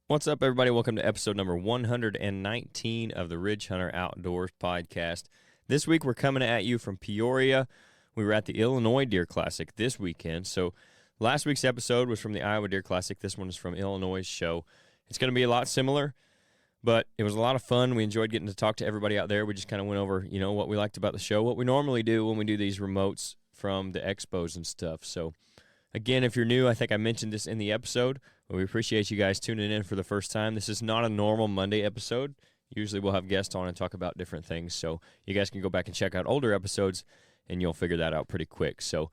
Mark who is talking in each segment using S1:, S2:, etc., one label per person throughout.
S1: What's up, everybody? Welcome to episode number 119 of the Ridgehunteroutdoors podcast. This week, we're coming at you from Peoria. We were at the Illinois Deer Classic this weekend. So last week's episode was from the Iowa Deer Classic. This one is from Illinois' show. It's going to be a lot similar, but it was a lot of fun. We enjoyed getting to talk to everybody out there. We just kind of went over, what we liked about the show, what we normally do when we do these remotes from the expos and stuff. So again, if you're new, I think I mentioned this in the episode. We appreciate you guys tuning in for the first time. This is not a normal Monday episode. Usually we'll have guests on and talk about different things, so you guys can go back and check out older episodes, and you'll figure that out pretty quick. So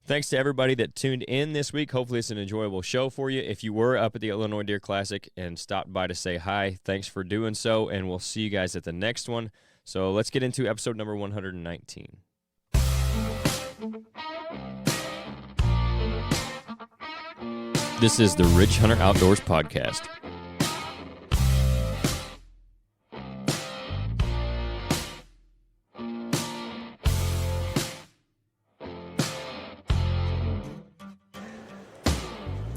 S1: thanks to everybody that tuned in this week. Hopefully it's an enjoyable show for you. If you were up at the Illinois Deer Classic and stopped by to say hi, thanks for doing so, and we'll see you guys at the next one. So let's get into episode number 119. This is the Ridge Hunter Outdoors podcast.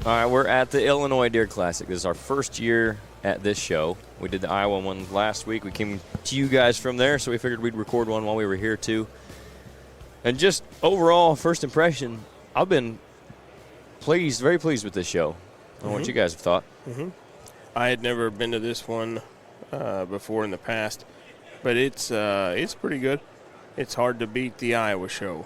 S1: All right, we're at the Illinois Deer Classic. This is our first year at this show. We did the Iowa one last week. We came to you guys from there, so we figured we'd record one while we were here too. And just overall, first impression, I've been very pleased with this show. I don't know what you guys have thought.
S2: I had never been to this one before in the past, but it's pretty good. It's hard to beat the Iowa show.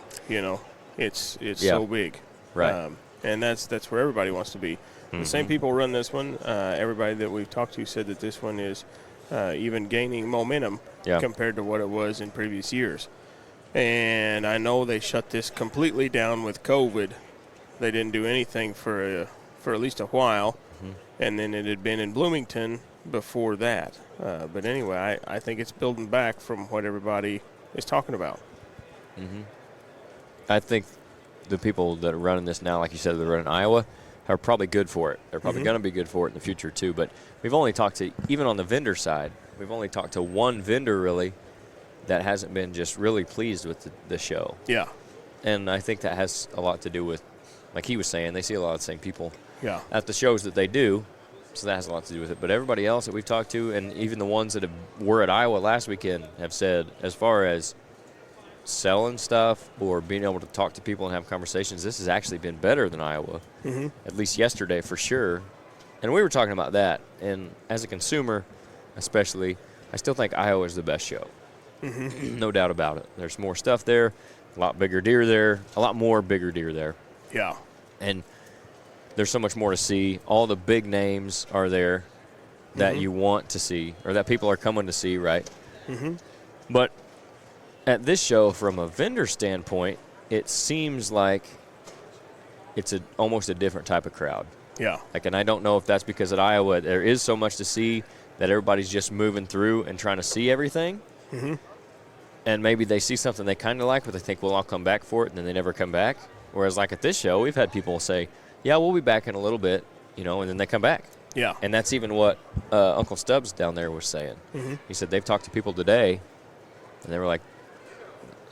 S2: It's so big,
S1: Right.
S2: And that's where everybody wants to be. The same people run this one. Everybody that we've talked to said that this one is even gaining momentum compared to what it was in previous years. And I know they shut this completely down with COVID. They didn't do anything for at least a while, and then it had been in Bloomington before that. But anyway, I think it's building back from what everybody is talking about.
S1: I think the people that are running this now, like you said, they're running Iowa, are probably good for it. They're probably going to be good for it in the future too. But we've only talked to, even on the vendor side, we've only talked to one vendor really that hasn't been just really pleased with the show.
S2: Yeah.
S1: And I think that has a lot to do with, like he was saying, they see a lot of the same people at the shows that they do, so that has a lot to do with it. But everybody else that we've talked to, and even the ones that were at Iowa last weekend, have said as far as selling stuff or being able to talk to people and have conversations, this has actually been better than Iowa, at least yesterday for sure. And we were talking about that. And as a consumer especially, I still think Iowa is the best show. No doubt about it. There's more stuff there, a lot bigger deer there, a lot more bigger deer there.
S2: Yeah.
S1: And there's so much more to see. All the big names are there that you want to see, or that people are coming to see, right? But at this show, from a vendor standpoint, it seems like it's almost a different type of crowd.
S2: Yeah.
S1: And I don't know if that's because at Iowa there is so much to see that everybody's just moving through and trying to see everything. And maybe they see something they kind of like, but they think, well, I'll come back for it, and then they never come back. Whereas like at this show, we've had people say, yeah, we'll be back in a little bit, and then they come back.
S2: Yeah.
S1: And that's even what Uncle Stubbs down there was saying. He said they've talked to people today, and they were like,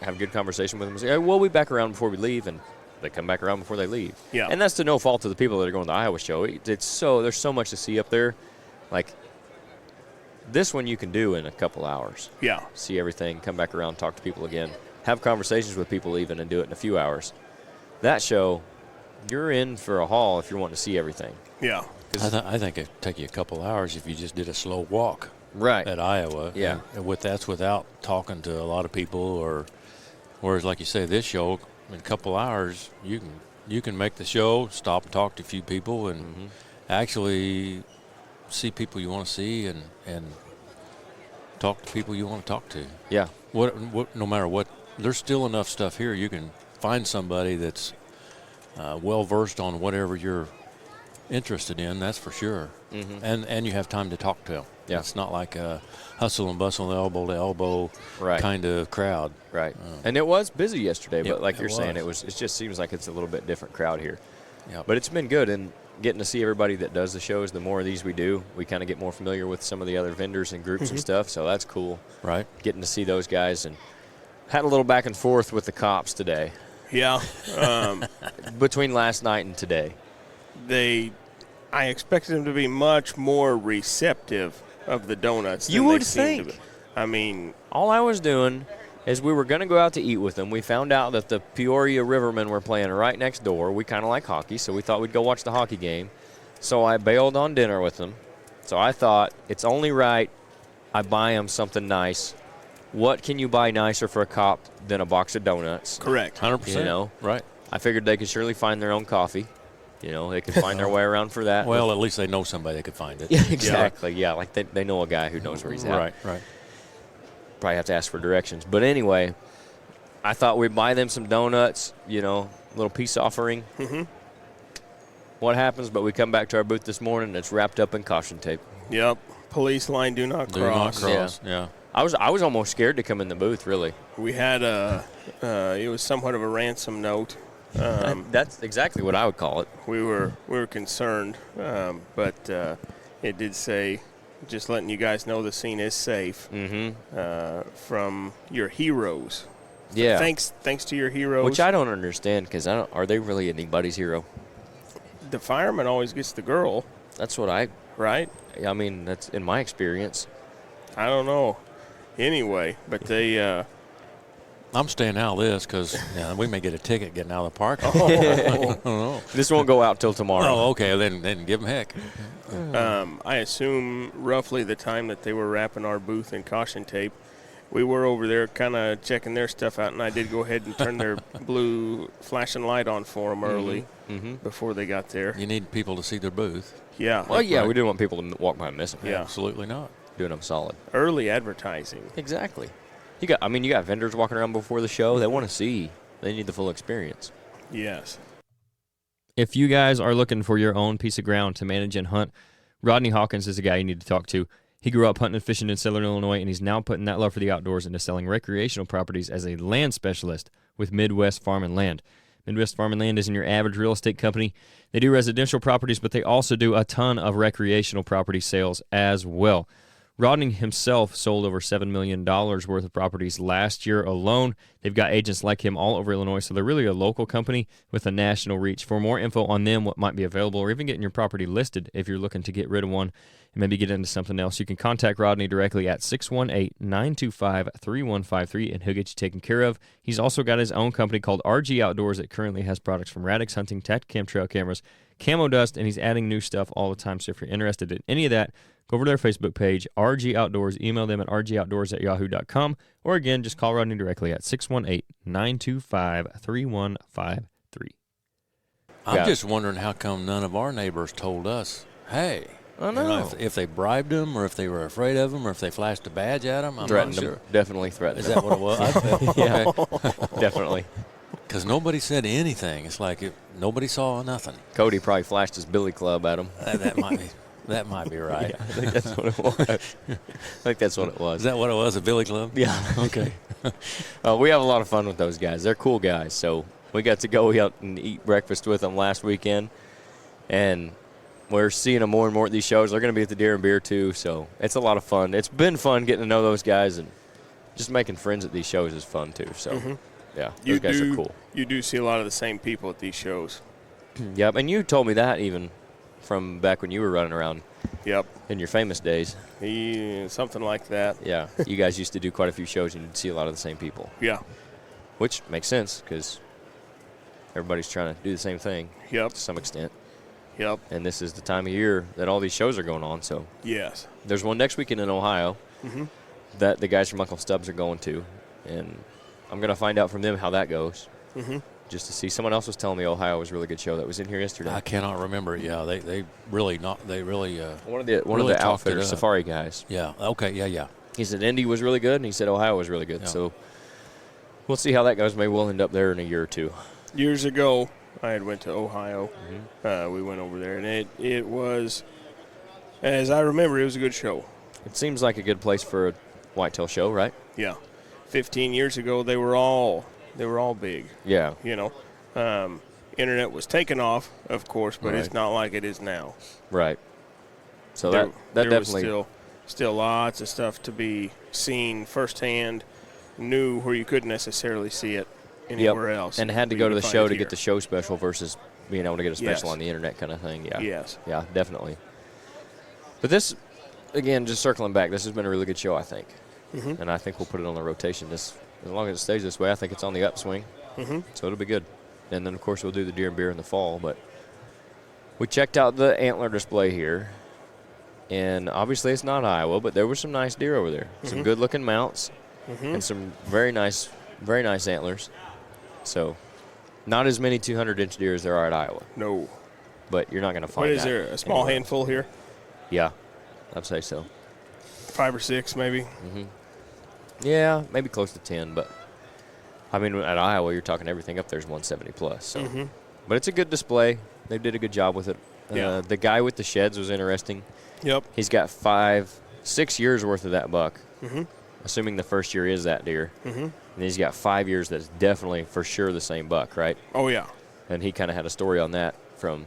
S1: have a good conversation with them and say, hey, we'll be back around before we leave, and they come back around before they leave.
S2: Yeah.
S1: And that's to no fault of the people that are going to the Iowa show. There's so much to see up there. Like, this one you can do in a couple hours.
S2: Yeah.
S1: See everything, come back around, talk to people again, have conversations with people even, and do it in a few hours. That show, you're in for a haul if you're wanting to see everything.
S2: Yeah.
S3: I think it'd take you a couple hours if you just did a slow walk at Iowa.
S1: Yeah.
S3: And that's without talking to a lot of people, whereas like you say, this show, in a couple hours, you can make the show, stop and talk to a few people, and actually see people you want to see and talk to people you want to talk to.
S1: Yeah.
S3: No matter what, there's still enough stuff here. You can find somebody that's well-versed on whatever you're interested in, that's for sure. And you have time to talk to them.
S1: Yeah.
S3: It's not like a hustle and bustle, elbow to elbow kind of crowd.
S1: Right. And it was busy yesterday, but like
S3: it
S1: you're saying,
S3: was.
S1: it just seems like it's a little bit different crowd here.
S3: Yep.
S1: But it's been good, and getting to see everybody that does the shows, the more of these we do, we kind of get more familiar with some of the other vendors and groups and stuff, so that's cool.
S3: Right.
S1: Getting to see those guys, and had a little back and forth with the cops today.
S2: Yeah.
S1: Between last night and today.
S2: They I expected them to be much more receptive of the donuts.
S1: You would think.
S2: I mean,
S1: all I was doing is we were going to go out to eat with them. We found out that the Peoria Rivermen were playing right next door. We kind of like hockey, so we thought we'd go watch the hockey game. So I bailed on dinner with them. So I thought it's only right I buy them something nice. What can you buy nicer for a cop than a box of donuts?
S2: correct.
S3: 100%.
S1: You know,
S3: Right.
S1: I figured they could surely find their own coffee. You know, they could find their way around for that.
S3: Well, at least they know somebody that could find it.
S1: Yeah, exactly. Yeah, like they know a guy who knows where he's at.
S3: Right, right.
S1: Probably have to ask for directions. But anyway, I thought we'd buy them some donuts, you know, little peace offering.
S2: Mm-hmm.
S1: What happens? But we come back to our booth this morning and it's wrapped up in caution tape.
S2: Yep. Police line, do not
S3: Do not
S2: cross.
S3: cross. Yeah.
S1: I was almost scared to come in the booth, really.
S2: We had it was somewhat of a ransom note.
S1: That's exactly what I would call it.
S2: We were concerned, but it did say, just letting you guys know the scene is safe from your heroes.
S1: Yeah.
S2: Thanks to your heroes.
S1: Which I don't understand because are they really anybody's hero?
S2: The fireman always gets the girl,
S1: That's what
S2: right?
S1: I mean, that's in my experience.
S2: I don't know. Anyway, but they.
S3: I'm staying out of this because we may get a ticket getting out of the park. I don't know.
S1: This won't go out till tomorrow.
S3: Oh, okay. Then give them heck.
S2: I assume roughly the time that they were wrapping our booth in caution tape, we were over there kind of checking their stuff out, and I did go ahead and turn their blue flashing light on for them early before they got there.
S3: You need people to see their booth.
S2: Yeah.
S1: Well, yeah,
S3: Right.
S1: we didn't want people to walk by and miss them.
S2: Yeah.
S3: Absolutely not.
S1: Doing them solid.
S2: Early advertising.
S1: Exactly. You got vendors walking around before the show. They want to see. They need the full experience.
S2: Yes.
S1: If you guys are looking for your own piece of ground to manage and hunt, Rodney Hawkins is a guy you need to talk to. He grew up hunting and fishing in Southern Illinois, and he's now putting that love for the outdoors into selling recreational properties as a land specialist with Midwest Farm and Land. Midwest Farm and Land isn't your average real estate company. They do residential properties, but they also do a ton of recreational property sales as well. Rodney himself sold over $7 million worth of properties last year alone. They've got agents like him all over Illinois, so they're really a local company with a national reach. For more info on them, what might be available, or even getting your property listed if you're looking to get rid of one and maybe get into something else, you can contact Rodney directly at 618-925-3153, and he'll get you taken care of. He's also got his own company called RHO Outdoors that currently has products from Radix Hunting, Tacticam trail cameras, Camo Dust, and he's adding new stuff all the time. So if you're interested in any of that, go over to their Facebook page, RG Outdoors. Email them at rgoutdoors@yahoo.com. Or again, just call Rodney directly at 618-925-3153.
S3: I'm just wondering how come none of our neighbors told us, hey.
S1: I know.
S3: If they bribed them or if they were afraid of them or if they flashed a badge at them. I'm
S1: Threatened
S3: not sure.
S1: them. Definitely threatened
S3: Is
S1: them.
S3: that what it was?
S1: Yeah, definitely.
S3: Because nobody said anything. It's like nobody saw nothing.
S1: Cody probably flashed his billy club at him.
S3: That might be right.
S1: Yeah, I think that's what it was.
S3: Is that what it was, a billy club?
S1: Yeah.
S3: Okay.
S1: We have a lot of fun with those guys. They're cool guys. So we got to go out and eat breakfast with them last weekend, and we're seeing them more and more at these shows. They're going to be at the Deer and Beer, too, so it's a lot of fun. It's been fun getting to know those guys, and just making friends at these shows is fun, too. So, yeah, those guys are cool.
S2: You do see a lot of the same people at these shows.
S1: Yep, and you told me that even from back when you were running around.
S2: Yep.
S1: In your famous days.
S2: Something like that.
S1: Yeah, you guys used to do quite a few shows, and you'd see a lot of the same people.
S2: Yeah.
S1: Which makes sense, because everybody's trying to do the same thing.
S2: Yep.
S1: To some extent.
S2: Yep.
S1: And this is the time of year that all these shows are going on. So
S2: yes,
S1: there's one next weekend in Ohio that the guys from Uncle Stubbs are going to, and I'm going to find out from them how that goes. Just to see. Someone else was telling me Ohio was a really good show that was in here yesterday.
S3: I cannot remember it. Yeah, they really one of
S1: the outfitters, Safari guys.
S3: Yeah. Okay. Yeah.
S1: He said Indy was really good, and he said Ohio was really good. Yeah. So we'll see how that goes. Maybe we'll end up there in a year or two.
S2: Years ago, I had went to Ohio. We went over there, and it was, as I remember, it was a good show.
S1: It seems like a good place for a whitetail show, right?
S2: Yeah. 15 years ago, they were all big.
S1: Yeah.
S2: You know, internet was taken off, of course, but it's not like it is now.
S1: Right. So
S2: there
S1: that definitely
S2: was still lots of stuff to be seen firsthand, new where you couldn't necessarily see it anywhere else.
S1: And had to go to the show to get the show special versus being able to get a special
S2: Yes.
S1: on the internet kind of thing. Yeah.
S2: Yes.
S1: Yeah, definitely. But this, again, just circling back, this has been a really good show, I think.
S2: Mm-hmm.
S1: And I think we'll put it on the rotation. As long as it stays this way, I think it's on the upswing.
S2: Mm-hmm.
S1: So it'll be good. And then, of course, we'll do the deer and beer in the fall. But we checked out the antler display here. And obviously it's not Iowa, but there were some nice deer over there. Some good-looking mounts and some very nice antlers. So not as many 200-inch deer as there are at Iowa.
S2: No.
S1: But you're not going to find
S2: What is
S1: that
S2: there, a small
S1: anywhere.
S2: handful here?
S1: Yeah, I'd say so.
S2: 5 or 6 maybe?
S1: Yeah, maybe close to 10, but I mean, at Iowa, you're talking everything up there's 170 plus. So. But it's a good display. They did a good job with it.
S2: Yeah.
S1: The guy with the sheds was interesting.
S2: Yep.
S1: He's got 6 years worth of that buck, assuming the first year is that deer. And he's got 5 years that's definitely for sure the same buck, right?
S2: Oh, yeah.
S1: And he kind of had a story on that from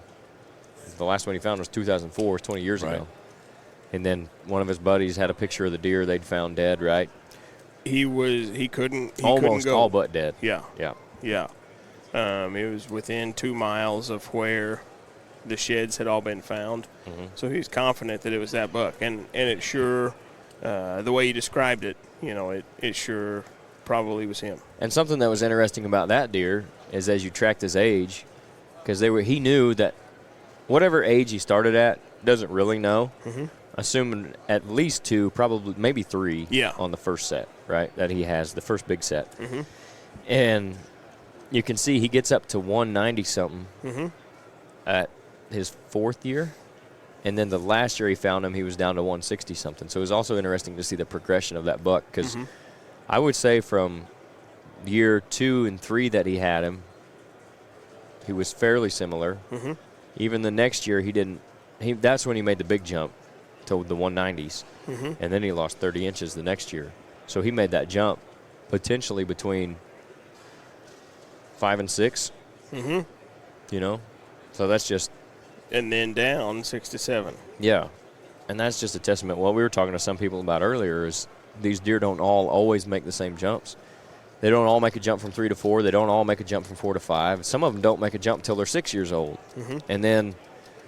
S1: the last one he found was 2004, 20 years
S3: Right.
S1: ago. And then one of his buddies had a picture of the deer they'd found dead, right?
S2: He couldn't
S1: Almost
S2: go.
S1: all but dead.
S2: Yeah.
S1: Yeah.
S2: Yeah. It was within 2 miles of where the sheds had all been found. So he was confident that it was that buck. And it sure, the way he described it, it sure probably was him.
S1: And something that was interesting about that deer is as you tracked his age, because he knew that whatever age he started at, doesn't really know. Assuming at least 2, probably maybe 3 on the first set, right, that he has, the first big set. And you can see he gets up to 190-something at his 4th year. And then the last year he found him, he was down to 160-something. So it was also interesting to see the progression of that buck because I would say from year 2 and 3 that he had him, he was fairly similar. Even the next year, that's when he made the big jump to the 190s. And then he lost 30 inches the next year. So he made that jump potentially between 5 and 6. So that's just.
S2: And then down 6 to 7.
S1: Yeah. And that's just a testament. What we were talking to some people about earlier is these deer don't all always make the same jumps. They don't all make a jump from 3 to 4. They don't all make a jump from 4 to 5. Some of them don't make a jump until they're 6 years old. And then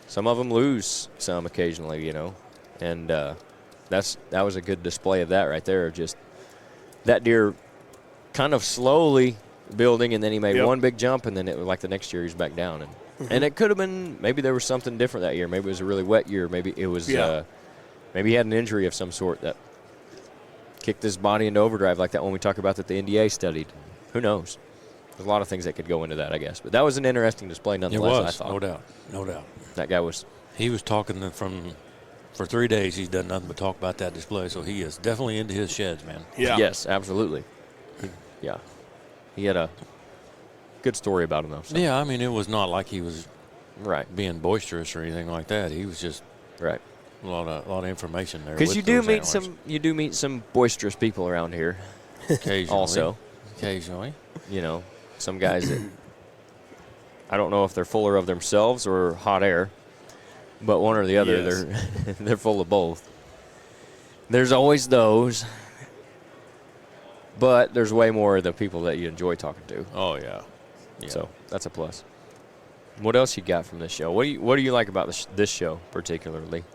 S1: some of them lose some occasionally, And that was a good display of that right there. Just that deer kind of slowly building, and then he made one big jump, and then it was like the next year he's back down. And it could have been, maybe there was something different that year. Maybe it was a really wet year. Maybe it was, maybe he had an injury of some sort that kicked his body into overdrive like that one we talked about that the NDA studied. Who knows? There's a lot of things that could go into that, I guess. But that was an interesting display nonetheless,
S3: It was,
S1: I thought.
S3: no doubt.
S1: That guy was.
S3: He was talking for 3 days. He's done nothing but talk about that display, so he is definitely into his sheds, man.
S2: Yeah.
S1: Yes, absolutely. He had a good story about him, though. So.
S3: Yeah, I mean, it was not like he was
S1: right
S3: being boisterous or anything like that. He was just
S1: right.
S3: A lot of information there.
S1: Because you do meet some boisterous people around here.
S3: Occasionally.
S1: Occasionally. Some guys that I don't know if they're fuller of themselves or hot air, but one or the other.
S2: Yes.
S1: They're full of both. There's always those, but there's way more of the people that you enjoy talking to.
S3: Oh yeah.
S1: So that's a plus. What else you got from this show? What do you like about this show particularly?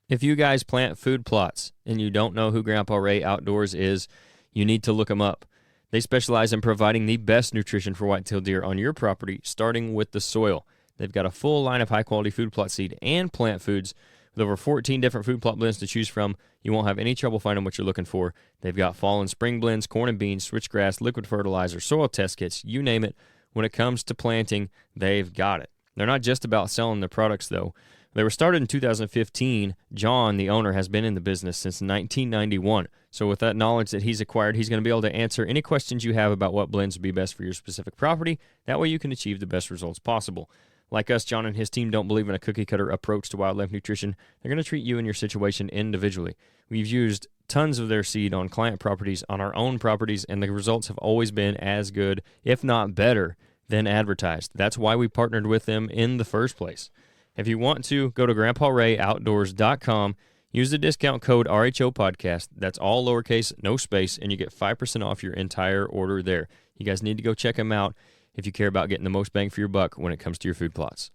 S1: If you guys plant food plots and you don't know who Grandpa Ray Outdoors is, you need to look him up. They specialize in providing the best nutrition for whitetail deer on your property, starting with the soil. They've got a full line of high-quality food plot seed and plant foods with over 14 different food plot blends to choose from. You won't have any trouble finding what you're looking for. They've got fall and spring blends, corn and beans, switchgrass, liquid fertilizer, soil test kits, you name it. When it comes to planting, they've got it. They're not just about selling their products, though. They were started in 2015. John, the owner, has been in the business since 1991. So with that knowledge that he's acquired, he's going to be able to answer any questions you have about what blends would be best for your specific property. That way you can achieve the best results possible. Like us, John and his team don't believe in a cookie-cutter approach to wildlife nutrition. They're going to treat you and your situation individually. We've used tons of their seed on client properties, on our own properties, and the results have always been as good, if not better, than advertised. That's why we partnered with them in the first place. If you want to, go to grandparrayoutdoors.com, use the discount code RHO Podcast. That's all lowercase, no space, and you get 5% off your entire order there. You guys need to go check them out. if you care about getting the most bang for your buck when it comes to your food plots.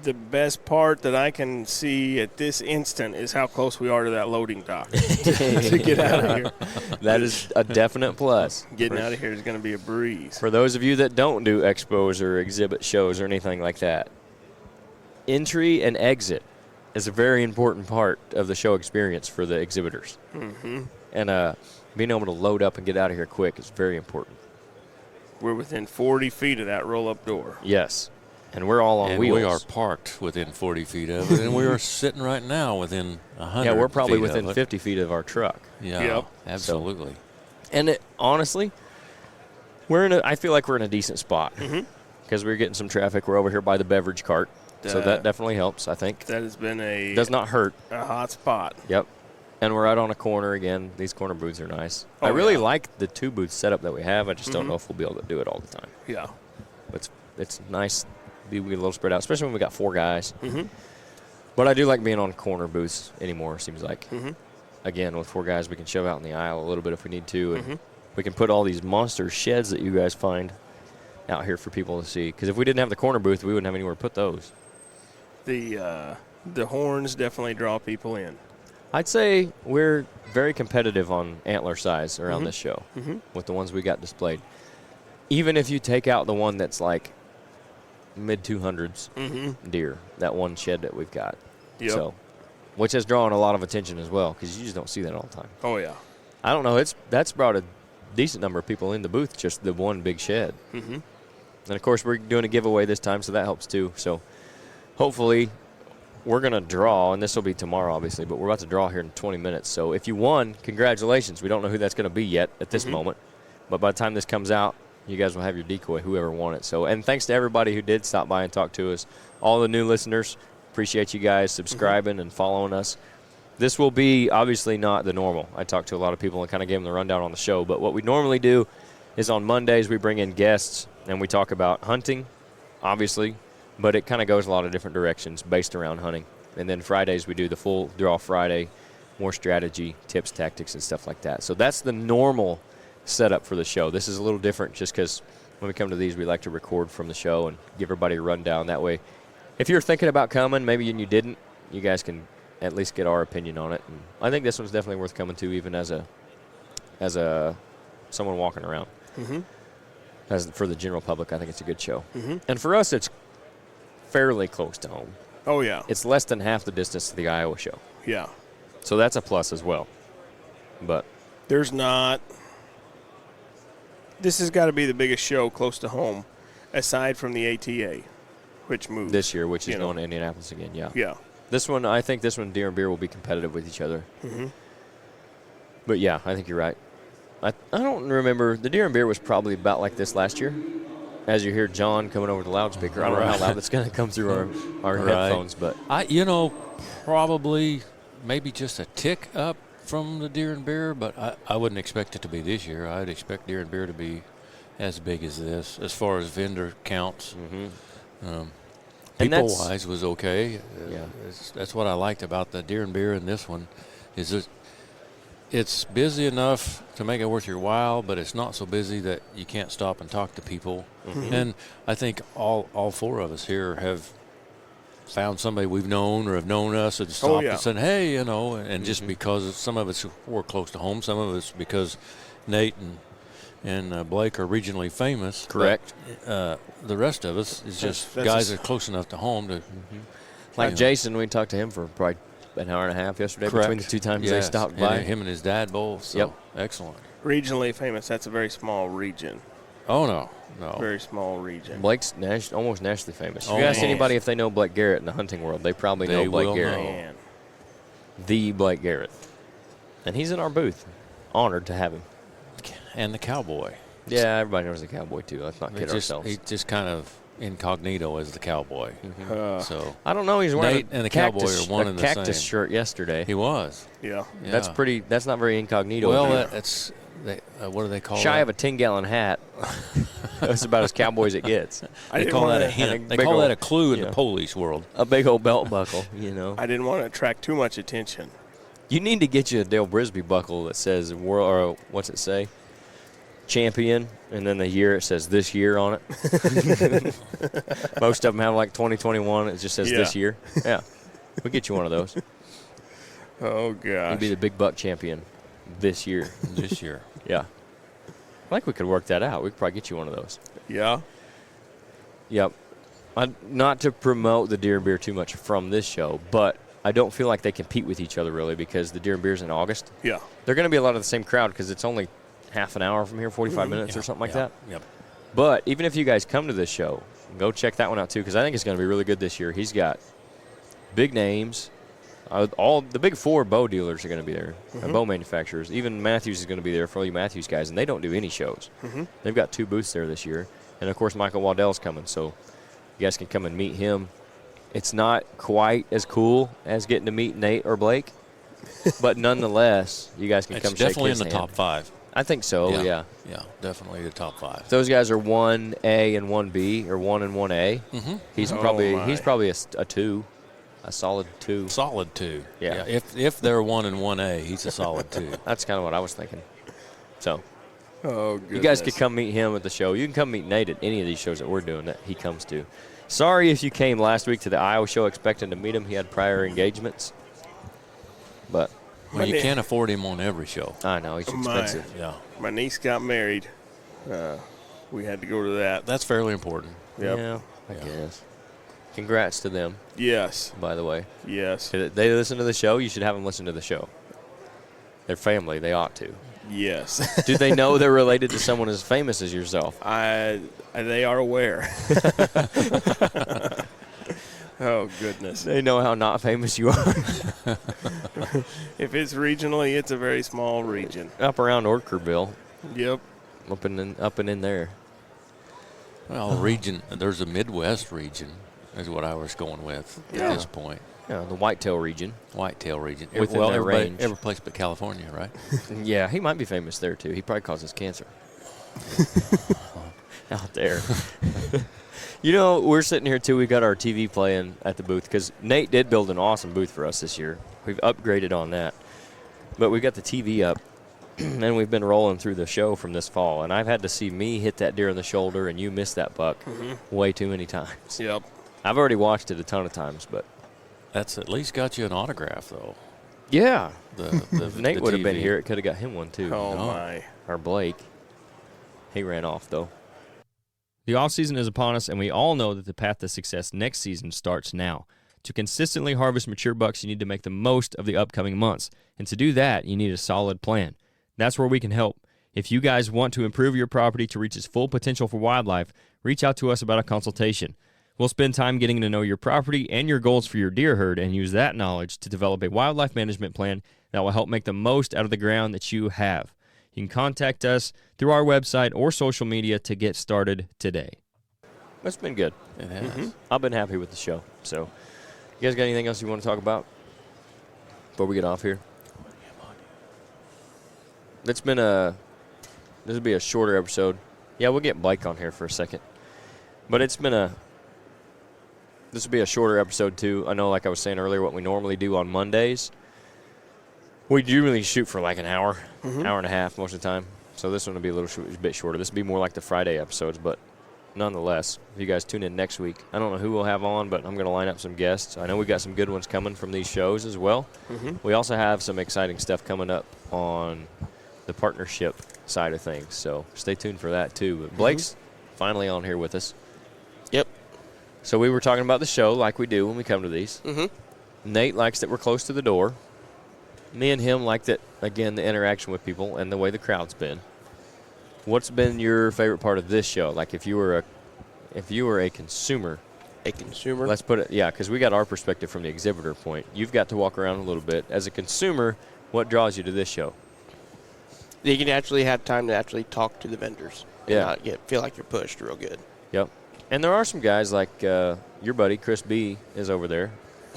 S2: The best part that I can see at this instant is how close we are to that loading dock to get out of here.
S1: That is a definite plus.
S2: Getting out of here is going to be a breeze.
S1: For those of you that don't do expos or exhibit shows or anything like that, entry and exit is a very important part of the show experience for the exhibitors.
S2: Mm-hmm.
S1: And being able to load up and get out of here quick is very important.
S2: We're within 40 feet of that roll-up door.
S1: Yes. And we're all on
S3: and
S1: wheels.
S3: We are parked within 40 feet of it, and we are sitting right now within 100
S1: Yeah, we're probably
S3: feet
S1: within
S3: of it.
S1: 50 feet of our truck.
S3: Yeah,
S2: Yep.
S3: absolutely.
S1: And honestly, I feel like we're in a decent spot because we're getting some traffic. We're over here by the beverage cart, so that definitely helps, I think.
S2: That has been
S1: Does not hurt.
S2: a hot spot.
S1: Yep. And we're out on a corner again. These corner booths are nice.
S2: Oh,
S1: I really
S2: yeah.
S1: like the 2-booth setup that we have. I just don't know if we'll be able to do it all the time.
S2: Yeah.
S1: It's nice. We get a little spread out, especially when we got 4 guys.
S2: Mm-hmm.
S1: But I do like being on corner booths anymore, seems like.
S2: Mm-hmm.
S1: Again, with 4 guys, we can shove out in the aisle a little bit if we need to. And we can put all these monster sheds that you guys find out here for people to see. Because if we didn't have the corner booth, we wouldn't have anywhere to put those.
S2: The horns definitely draw people in.
S1: I'd say we're very competitive on antler size around this show with the ones we got displayed. Even if you take out the one that's like mid-200s deer, that one shed that we've got.
S2: Yep.
S1: So, which has drawn a lot of attention as well because you just don't see that all the time.
S2: Oh, yeah.
S1: I don't know. That's brought a decent number of people in the booth, just the one big shed.
S2: Mm-hmm.
S1: And, of course, we're doing a giveaway this time, so that helps too. So, hopefully, we're going to draw, and this will be tomorrow, obviously, but we're about to draw here in 20 minutes. So, if you won, congratulations. We don't know who that's going to be yet at this moment. But by the time this comes out, you guys will have your decoy, whoever won it. So, and thanks to everybody who did stop by and talk to us. All the new listeners, appreciate you guys subscribing and following us. This will be obviously not the normal. I talked to a lot of people and kind of gave them the rundown on the show. But what we normally do is on Mondays we bring in guests and we talk about hunting, obviously, but it kind of goes a lot of different directions based around hunting. And then Fridays we do the full Draw Friday, more strategy, tips, tactics, and stuff like that. So that's the normal setup for the show. This is a little different just because when we come to these, we like to record from the show and give everybody a rundown. That way, if you're thinking about coming, maybe and you didn't, you guys can at least get our opinion on it. And I think this one's definitely worth coming to, even as a someone walking around. As for the general public, I think it's a good show. And for us, it's fairly close to home.
S2: Oh, yeah.
S1: It's less than half the distance to the Iowa show.
S2: Yeah.
S1: So that's a plus as well. But
S2: there's not. This has got to be the biggest show close to home, aside from the ATA, which moves
S1: this year, which is going to Indianapolis again. Yeah.
S2: Yeah.
S1: I think this one, Deer and Beer, will be competitive with each other. But yeah, I think you're right. I don't remember. The Deer and Beer was probably about like this last year. As you hear John coming over the loudspeaker, I don't know how loud that's going to come through our headphones, but
S3: probably maybe just a tick up from the Deer and Beer, but I wouldn't expect it to be this year. I'd expect Deer and Beer to be as big as this, as far as vendor counts. People-wise was okay. That's what I liked about the Deer and Beer in this one, is that it's busy enough to make it worth your while, but it's not so busy that you can't stop and talk to people. And I think all 4 of us here have found somebody we've known or have known us and stopped and said, hey, and just because some of us were close to home, some of us because Nate and Blake are regionally famous.
S1: Correct.
S3: But, the rest of us is just guys that are close enough to home to.
S1: Like Jason, we talked to him for probably an hour and a half yesterday between the 2 times they stopped by.
S3: Him and his dad both. So excellent.
S2: Regionally famous. That's a very small region.
S3: Oh, no.
S2: Very small region.
S1: Blake's almost nationally famous. If you ask anybody if they know Blake Garrett in the hunting world, they probably know Blake Garrett. The Blake Garrett. And he's in our booth. Honored to have him.
S3: And the cowboy.
S1: Yeah, everybody knows the cowboy, too. Let's not kid ourselves.
S3: He's just kind of incognito as the cowboy. So
S1: I don't know. He's wearing
S3: Nate and the cowboy are one and the same.
S1: Cactus shirt yesterday.
S3: He was.
S2: Yeah.
S1: That's not very incognito.
S3: Well, what do they call
S1: Shy
S3: that?
S1: of a 10-gallon hat. That's about as cowboy as it gets.
S3: They call that a hint. They call that a clue in the police world.
S1: A big old belt buckle,
S2: I didn't want to attract too much attention.
S1: You need to get you a Dale Brisby buckle that says, or what's it say? champion, and then the year it says this year on it. Most of them have like 2021. It just says this year. Yeah. We'll get you one of those.
S2: Oh, gosh.
S1: You'd be the big buck champion this year.
S3: This year.
S1: Yeah. I think we could work that out. We could probably get you one of those.
S2: Yeah?
S1: Yep. Not to promote the Deer and Beer too much from this show, but I don't feel like they compete with each other really because the Deer and Beer's in August.
S2: Yeah.
S1: They're going to be a lot of the same crowd because it's only half an hour from here, 45 minutes or something like that.
S3: Yep.
S1: But even if you guys come to this show, go check that one out too because I think it's going to be really good this year. He's got big names. All the big four bow dealers are going to be there, bow manufacturers. Even Matthews is going to be there for all you Matthews guys, and they don't do any shows. They've got 2 booths there this year. And, of course, Michael Waddell's coming, so you guys can come and meet him. It's not quite as cool as getting to meet Nate or Blake, but nonetheless, you guys can come shake his hand.
S3: It's definitely in the top 5.
S1: I think so, yeah.
S3: Yeah, definitely the top 5.
S1: Those guys are 1A and 1B, or 1 and 1A. He's probably a 2. A solid 2.
S3: Solid 2.
S1: Yeah.
S3: If they're 1 and 1A, he's a solid 2.
S1: That's kind of what I was thinking. So,
S2: goodness.
S1: You guys could come meet him at the show. You can come meet Nate at any of these shows that we're doing that he comes to. Sorry if you came last week to the Iowa show expecting to meet him. He had prior engagements. But
S3: well, you can't afford him on every show.
S1: I know. He's expensive.
S2: My niece got married. We had to go to that.
S3: That's fairly important.
S2: Yep.
S1: Yeah, I guess. Congrats to them.
S2: Yes.
S1: By the way.
S2: Yes.
S1: If they listen to the show, you should have them listen to the show. They're family. They ought to.
S2: Yes.
S1: Do they know they're related to someone as famous as yourself?
S2: They are aware. Oh, goodness.
S1: They know how not famous you are.
S2: If it's regionally, it's a very small region.
S1: Up around Orkerville.
S2: Yep.
S1: Up and in there.
S3: Well, region. There's a Midwest region is what I was going with at this point.
S1: Yeah, the whitetail region.
S3: Whitetail region.
S1: Within their range.
S3: Every place but California, right?
S1: Yeah, he might be famous there, too. He probably causes cancer. Out there. You know, we're sitting here, too. We got our TV playing at the booth because Nate did build an awesome booth for us this year. We've upgraded on that. But we got the TV up, and we've been rolling through the show from this fall. And I've had to see me hit that deer in the shoulder and you miss that buck way too many times.
S2: Yep.
S1: I've already watched it a ton of times, but.
S3: That's at least got you an autograph, though.
S1: Yeah.
S3: If
S1: Nate would have
S3: TV.
S1: been here. It could have got him one, too.
S2: Oh, my.
S1: Or Blake. He ran off, though. The offseason is upon us, and we all know that the path to success next season starts now. To consistently harvest mature bucks, you need to make the most of the upcoming months. And to do that, you need a solid plan. That's where we can help. If you guys want to improve your property to reach its full potential for wildlife, reach out to us about a consultation. We'll spend time getting to know your property and your goals for your deer herd and use that knowledge to develop a wildlife management plan that will help make the most out of the ground that you have. You can contact us through our website or social media to get started today. It's been good.
S3: It has.
S1: I've been happy with the show. So, you guys got anything else you want to talk about before we get off here? This will be a shorter episode. Yeah, we'll get Blake on here for a second. But this will be a shorter episode, too. I know, like I was saying earlier, what we normally do on Mondays, we usually shoot for like an hour, hour and a half most of the time. So this one will be a bit shorter. This will be more like the Friday episodes, but nonetheless, if you guys tune in next week, I don't know who we'll have on, but I'm going to line up some guests. I know we got some good ones coming from these shows as well. We also have some exciting stuff coming up on the partnership side of things, so stay tuned for that, too. But Blake's finally on here with us.
S4: Yep.
S1: So we were talking about the show like we do when we come to these. Nate likes that we're close to the door. Me and him like that, again, the interaction with people and the way the crowd's been. What's been your favorite part of this show? Like if you were a consumer.
S4: A consumer?
S1: Let's put it, yeah, because we got our perspective from the exhibitor point. You've got to walk around a little bit. As a consumer, what draws you to this show?
S4: You can actually have time to actually talk to the vendors.
S1: Yeah.
S4: And not feel like you're pushed real good.
S1: Yep. And there are some guys like your buddy, Chris B, is over there.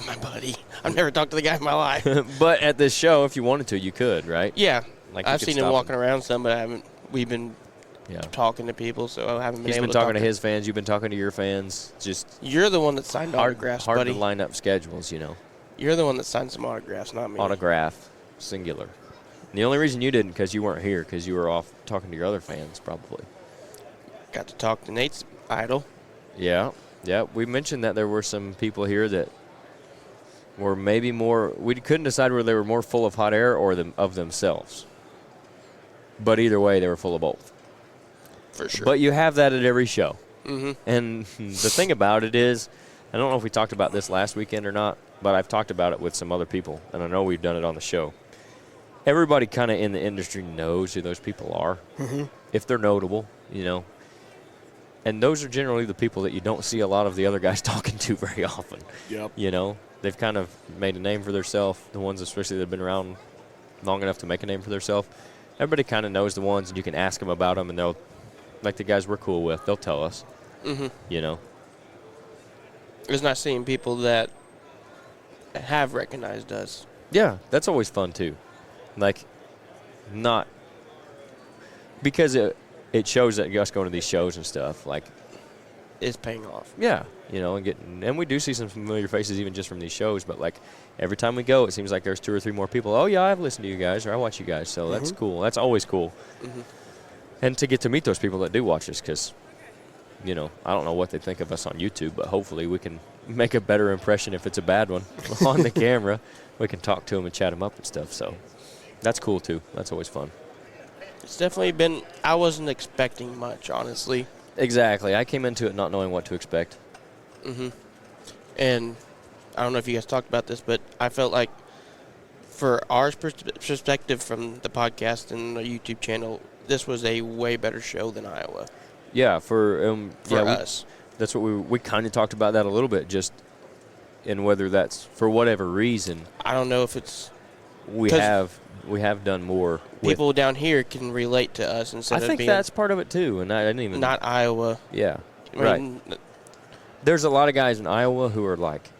S4: My buddy. I've never talked to the guy in my life.
S1: But at this show, if you wanted to, you could, right?
S4: Yeah.
S1: Like
S4: I've seen him walking around some, but we've been talking to people, so I haven't been
S1: He's
S4: able
S1: been
S4: to
S1: talking to his fans. You've been talking to your fans. Just
S4: You're the one that signed autographs,
S1: hard
S4: buddy.
S1: to line up schedules, you know.
S4: You're the one that signed some autographs, not me.
S1: Autograph, singular. The only reason you didn't because you weren't here, because you were off talking to your other fans probably.
S4: Got to talk to Nate's idol.
S1: Yeah. We mentioned that there were some people here that were maybe more – we couldn't decide whether they were more full of hot air or of themselves. But either way, they were full of both.
S4: For sure.
S1: But you have that at every show.
S4: Mm-hmm.
S1: And the thing about it is, I don't know if we talked about this last weekend or not, but I've talked about it with some other people, and I know we've done it on the show. Everybody kind of in the industry knows who those people are, if they're notable, you know. And those are generally the people that you don't see a lot of the other guys talking to very often.
S2: Yep.
S1: You know, they've kind of made a name for themselves, the ones especially that have been around long enough to make a name for themselves. Everybody kind of knows the ones, and you can ask them about them, and they'll, like the guys we're cool with, they'll tell us, you know.
S4: It's not seeing people that have recognized us.
S1: Yeah, that's always fun, too. Like, not because it shows that us going to these shows and stuff, like,
S4: it's paying off.
S1: Yeah, you know, and we do see some familiar faces even just from these shows, but like every time we go, it seems like there's 2 or 3 more people. Oh yeah, I've listened to you guys, or I watch you guys, so that's cool. That's always cool. And to get to meet those people that do watch us, because, you know, I don't know what they think of us on YouTube, but hopefully we can make a better impression if it's a bad one on the camera. We can talk to them and chat them up and stuff, so that's cool too. That's always fun.
S4: It's definitely been, I wasn't expecting much, honestly.
S1: Exactly. I came into it not knowing what to expect.
S4: And I don't know if you guys talked about this, but I felt like for our perspective from the podcast and the YouTube channel, this was a way better show than Iowa.
S1: Yeah, for
S4: us.
S1: That's what we kind of talked about that a little bit, just in whether that's for whatever reason.
S4: I don't know if it's
S1: we have done more.
S4: People down here can relate to us instead of being.
S1: I think that's part of it too, and I didn't even.
S4: Not Iowa.
S1: Yeah,
S4: I mean,
S1: right. There's a lot of guys in Iowa who are like,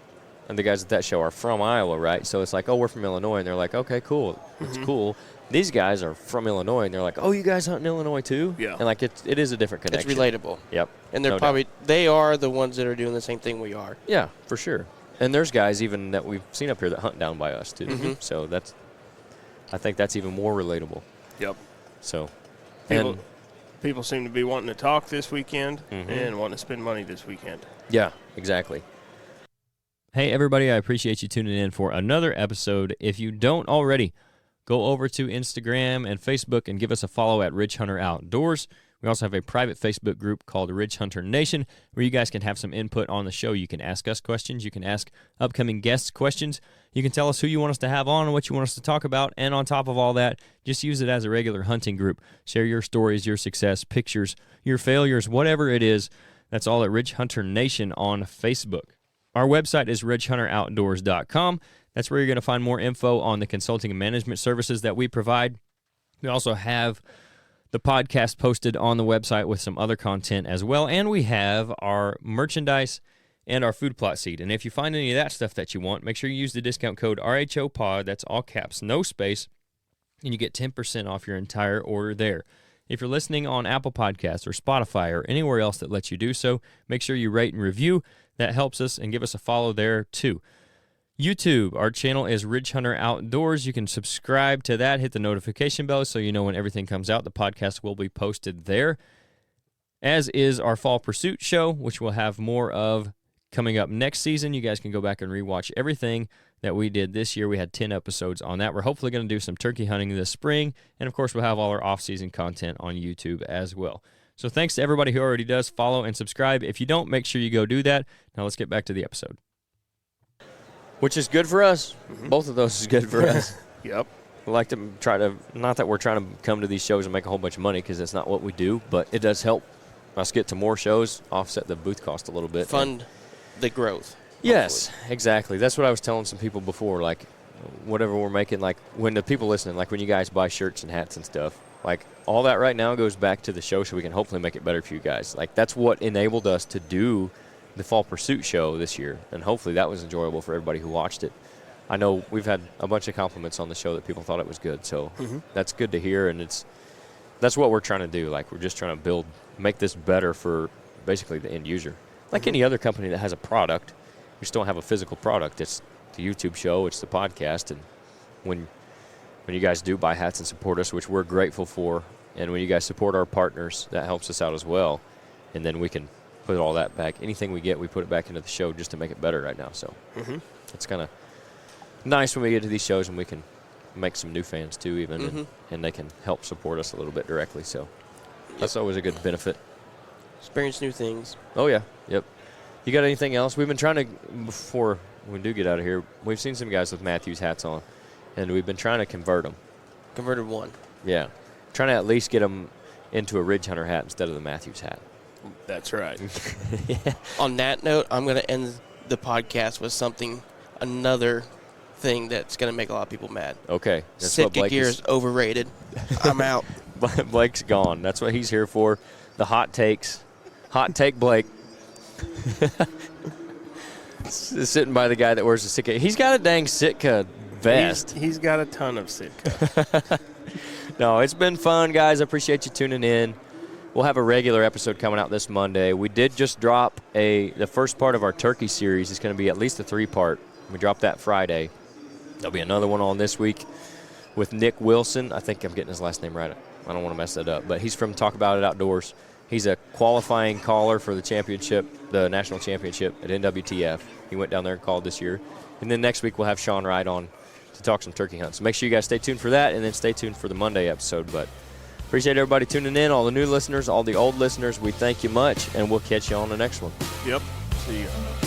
S1: and the guys at that show are from Iowa, right? So it's like, oh, we're from Illinois, and they're like, okay, cool, it's cool. These guys are from Illinois, and they're like, oh, you guys hunt in Illinois too?
S2: Yeah.
S1: And like it is a different connection.
S4: It's relatable.
S1: Yep.
S4: And they're they are the ones that are doing the same thing we are.
S1: Yeah, for sure. And there's guys even that we've seen up here that hunt down by us too. So I think that's even more relatable.
S2: Yep.
S1: So,
S2: people seem to be wanting to talk this weekend and wanting to spend money this weekend.
S1: Yeah, exactly. Hey, everybody, I appreciate you tuning in for another episode. If you don't already, go over to Instagram and Facebook and give us a follow at Ridgehunteroutdoors. We also have a private Facebook group called Ridge Hunter Nation where you guys can have some input on the show. You can ask us questions. You can ask upcoming guests questions. You can tell us who you want us to have on and what you want us to talk about. And on top of all that, just use it as a regular hunting group. Share your stories, your success, pictures, your failures, whatever it is. That's all at Ridge Hunter Nation on Facebook. Our website is ridgehunteroutdoors.com. That's where you're going to find more info on the consulting and management services that we provide. We also have the podcast posted on the website with some other content as well, and we have our merchandise and our food plot seed. And if you find any of that stuff that you want, make sure you use the discount code RHO pod, that's all caps, no space, and you get 10% off your entire order there. If you're listening on Apple Podcasts or Spotify or anywhere else that lets you do so, make sure you rate and review. That helps us, and give us a follow there too. YouTube, our channel is Ridge Hunter Outdoors. You can subscribe to that, hit the notification bell so you know when everything comes out. The podcast will be posted there, as is our Fall Pursuit show, which we'll have more of coming up next season. You guys can go back and rewatch everything that we did this year. We had 10 episodes on that. We're hopefully going to do some turkey hunting this spring, and of course we'll have all our off-season content on YouTube as well. So thanks to everybody who already does follow and subscribe. If you don't, make sure you go do that. Now let's get back to the episode. Which is good for us. Both of those is good for us.
S2: Yep.
S1: We like to try to, not that we're trying to come to these shows and make a whole bunch of money, because that's not what we do, but it does help us get to more shows, offset the booth cost a little bit.
S4: Fund the growth.
S1: Yes, exactly. That's what I was telling some people before, like whatever we're making, like when the people listening, like when you guys buy shirts and hats and stuff, like all that right now goes back to the show so we can hopefully make it better for you guys. Like that's what enabled us to do the Fall Pursuit show this year, and hopefully that was enjoyable for everybody who watched it. I know we've had a bunch of compliments on the show that people thought it was good, so that's good to hear, and that's what we're trying to do. Like we're just trying to make this better for basically the end user. Like any other company that has a product, we just don't have a physical product. It's the YouTube show, it's the podcast, and when when you guys do buy hats and support us, which we're grateful for. And when you guys support our partners, that helps us out as well. And then we can put all that back. Anything we get, we put it back into the show just to make it better right now. So it's kind of nice when we get to these shows and we can make some new fans too even, and they can help support us a little bit directly. So that's always a good benefit.
S4: Experience new things.
S1: Oh, yeah. Yep. You got anything else? We've been trying to, before we do get out of here, we've seen some guys with Matthews hats on, and we've been trying to convert them.
S4: Converted one.
S1: Yeah. Trying to at least get them into a Ridge Hunter hat instead of the Matthews hat.
S2: That's right.
S1: Yeah.
S4: On that note, I'm going to end the podcast with another thing that's going to make a lot of people mad.
S1: Okay. That's
S4: Sitka gear is overrated. I'm out.
S1: Blake's gone. That's what he's here for. The hot takes. Hot take Blake. Sitting by the guy that wears the Sitka. He's got a dang Sitka vest.
S2: He's got a ton of Sitka.
S1: No, it's been fun, guys. I appreciate you tuning in. We'll have a regular episode coming out this Monday. We did just drop the first part of our turkey series. It's going to be at least a 3-part. We dropped that Friday. There'll be another one on this week with Nick Wilson. I think I'm getting his last name right. I don't want to mess that up. But he's from Talk About It Outdoors. He's a qualifying caller for the championship, the national championship at NWTF. He went down there and called this year. And then next week we'll have Sean Wright on to talk some turkey hunts. So make sure you guys stay tuned for that, and then stay tuned for the Monday episode. But appreciate everybody tuning in, all the new listeners, all the old listeners. We thank you much, and we'll catch you on the next one.
S2: Yep. See you.